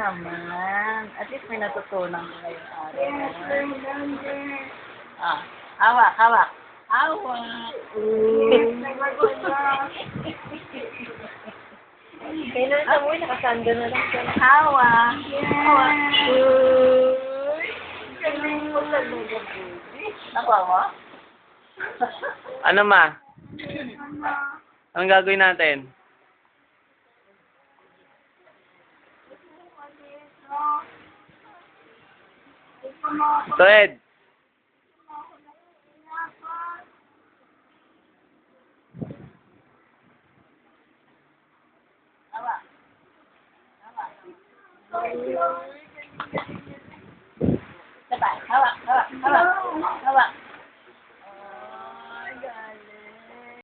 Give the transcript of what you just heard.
naman. At least may natutunan ko ngayong araw. Ah, hawak, hawak. Hawak. Kailan sa mo, nakasando na lang siya. Hawak. Hawak. Galing mo talaga, Nakuha mo? Ano ma? Anong gagawin natin? Ito Ed. Hawak. Hawak. Hawak, hawak, hawak.